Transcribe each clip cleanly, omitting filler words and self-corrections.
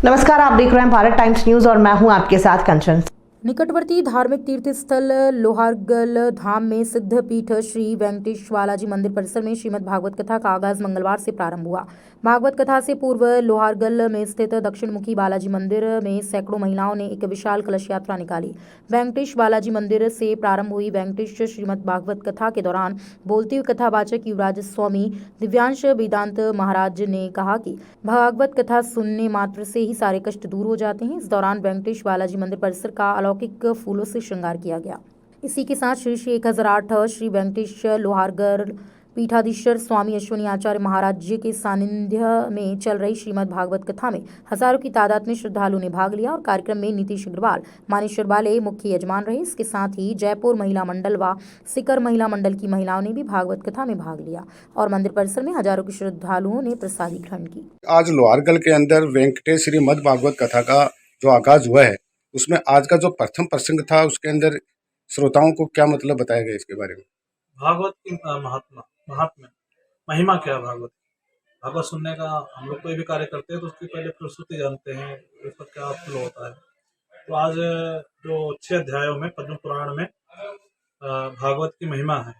नमस्कार, आप देख रहे हैं भारत टाइम्स न्यूज और मैं हूं आपके साथ कंचन। निकटवर्ती धार्मिक तीर्थ स्थल लोहारगल धाम में सिद्ध पीठ श्री वेंकटेश बालाजी मंदिर परिसर में श्रीमद् भागवत कथा का आगाज मंगलवार से प्रारंभ हुआ। भागवत कथा से पूर्व लोहारगल में स्थित दक्षिण मुखी बालाजी मंदिर में सैकड़ों महिलाओं ने एक विशाल कलश यात्रा निकाली। वेंकटेश बालाजी मंदिर से प्रारंभ हुई वेंकटेश श्रीमद् भागवत कथा के दौरान बोलते हुए कथावाचक युवराज स्वामी दिव्यांश वेदांत महाराज ने कहा कि भागवत कथा सुनने मात्र से ही सारे कष्ट दूर हो जाते हैं। इस दौरान वेंकटेश बालाजी मंदिर परिसर का अलौकिक फूलों से श्रृंगार किया गया। इसी के साथ श्री 1008 श्री वेंकटेश लोहारगढ़ पीठाधीश्वर स्वामी अश्विनी आचार्य महाराज जी के सानिध्य में चल रही श्रीमद् भागवत कथा में हजारों की तादाद में श्रद्धालुओं ने भाग लिया और कार्यक्रम में नीतीश अग्रवाल, मानेश्वर बाले मुख्य यजमान रहे। इसके साथ ही जयपुर महिला मंडल व सिकर महिला मंडल की महिलाओं ने भी भागवत कथा में भाग लिया और मंदिर परिसर में हजारों की श्रद्धालुओं ने प्रसादी ग्रहण की। आज लोहारगल के अंदर वेंकटेश श्रीमद् भागवत कथा का जो आगाज हुआ है, उसमें आज का जो प्रथम प्रसंग था, उसके अंदर श्रोताओं को क्या मतलब बताया गया इसके बारे में? भागवत की महात्म्य महिमा क्या है? भागवत सुनने का हम लोग कोई भी कार्य करते हैं तो उसकी पहले प्रस्तुति जानते हैं, उसका क्या फ्लो होता है। तो आज जो 6 अध्यायों में पद्म पुराण में भागवत की महिमा है,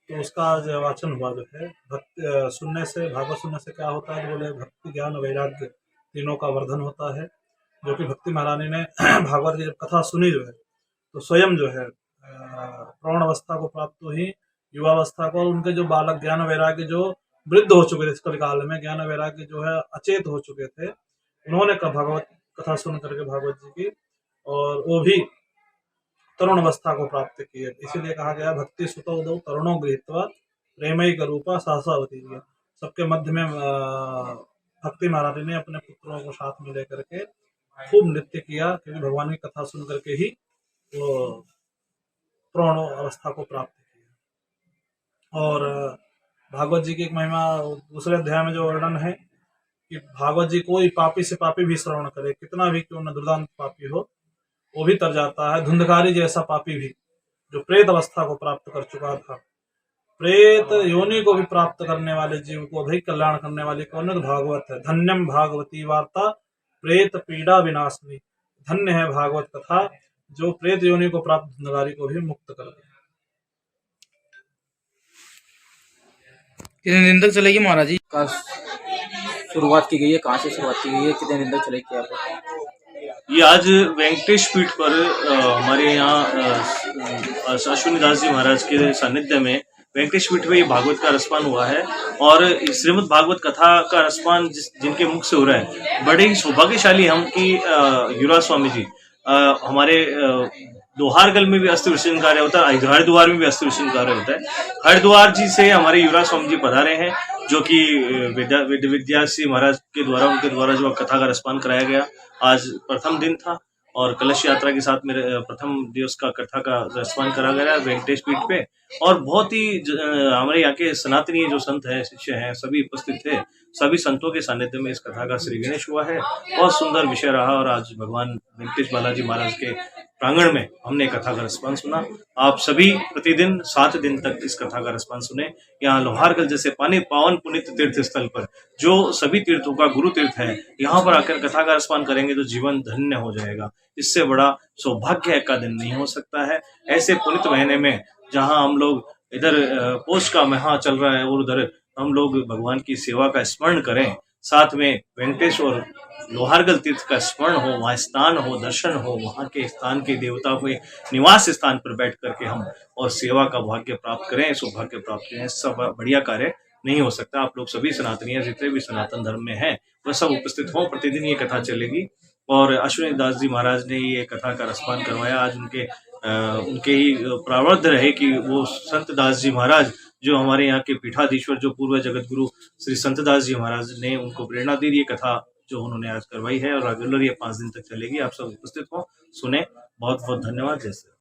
तो उसका आज वाचन हुआ। जो है भक्ति सुनने से, भागवत सुनने से क्या होता है, बोले भक्ति ज्ञान वैराग्य तीनों का वर्धन होता है। जो कि भक्ति महारानी ने भागवत की जब कथा सुनी जो है, तो स्वयं जो है प्रौढ़ अवस्था को प्राप्त हुई, युवावस्था को, उनके जो बालक ज्ञान वैराग्य जो वृद्ध हो चुके थे, इस काल में ज्ञान वैराग्य जो है अचेत हो चुके थे, उन्होंने भागवत कथा सुन करके भागवत जी की, और वो भी तरुण अवस्था को प्राप्त किए। इसीलिए कहा गया भक्ति सुतो दो तरुणों गृहीत्वा प्रेमयी का रूपा सहसावती। सबके मध्य में भक्ति महारानी ने अपने पुत्रों को साथ में लेकर के खूब नृत्य किया, क्योंकि भगवान की कथा सुन करके ही वो प्रौढ़ अवस्था को प्राप्त किया। और भागवत जी की एक महिमा दूसरे अध्याय में जो वर्णन है कि भागवत जी कोई पापी से पापी भी श्रवण करे, कितना भी क्यों न दुर्दांत पापी हो, वो भी तर जाता है। धुंधकारी जैसा पापी भी, जो प्रेत अवस्था को प्राप्त कर चुका था, प्रेत योनि को भी प्राप्त करने वाले जीव को अधिक कल्याण करने वाली कौन है? तो भागवत है। धन्यम भागवती वार्ता प्रेत पीड़ा विनाशनी। धन्य है भागवत कथा, जो प्रेत योनि को प्राप्त धुंधकारी को भी मुक्त कर दे। कितने दिन तक चलेगी महाराज जी का शुरुआत की गई है? कहाँ से शुरुआत की गई है? कितने दिन तक चलेगी? आप ये आज वेंकटेश पीठ पर हमारे यहाँ अश्विनी दास जी महाराज के सानिध्य में वेंकटेश पीठ में ये भागवत का रसपान हुआ है। और श्रीमद् भागवत कथा का रसपान जिनके मुख से हो रहा है, बड़े ही सौभाग्यशाली हम कि युवराज स्वामी जी हमारे लोहारगल में भी अस्थि विसर्जन कार्य होता है, हरिद्वार में भी अस्थि विसर्जन कार्य होता है। हरिद्वार जी से हमारे युवराज स्वामी जी पधारे हैं, जो कि विद्यासी महाराज के द्वारा, उनके द्वारा जो कथा का रसपान कराया गया। आज प्रथम दिन था और कलश यात्रा के साथ मेरे प्रथम दिवस का कथा का रसपान करा गया वेंकटेश पीठ पे। और बहुत ही हमारे यहाँ के सनातनी जो संत हैं, शिष्य हैं, सभी उपस्थित थे। सभी संतों के सानिध्य में इस कथा का श्री गणेश हुआ है। बहुत सुंदर विषय रहा और आज भगवान वेंकटेश बालाजी महाराज के प्रांगण में हमने कथा का रसपान सुना। आप सभी प्रतिदिन 7 दिन तक इस कथा का रसपान सुने। यहाँ लोहारगल जैसे पावन पुनित तीर्थ स्थल पर, जो सभी तीर्थों का गुरु तीर्थ है, यहाँ पर आकर कथा का रसपान करेंगे तो जीवन धन्य हो जाएगा। इससे बड़ा सौभाग्य का दिन नहीं हो सकता है। ऐसे पुनित महीने में जहाँ हम लोग इधर पोष का महीना चल रहा है और उधर हम लोग भगवान की सेवा का स्मरण करें, साथ में वेंकटेश और लोहारगल तीर्थ का स्मरण हो, वहाँ स्नान हो, दर्शन हो, वहाँ के स्थान के देवता के निवास स्थान पर बैठ करके हम और सेवा का भाग्य प्राप्त करें, सौभाग्य प्राप्त करें। सब बढ़िया कार्य नहीं हो सकता। आप लोग सभी सनातनी, जितने भी सनातन धर्म में हैं, वह सब उपस्थित हों। प्रतिदिन ये कथा चलेगी और अश्विनी दास जी महाराज ने ये कथा का रसपान करवाया। आज उनके ही प्रारब्ध रहे कि वो संत दास जी महाराज, जो हमारे यहाँ के पीठाधीश्वर, जो पूर्व जगत गुरु श्री संत दास जी महाराज ने उनको प्रेरणा दी, ये कथा जो उन्होंने आज करवाई है। और रेगुलर ये 5 दिन तक चलेगी। आप सब उपस्थित हो, सुने। बहुत बहुत धन्यवाद। जैसे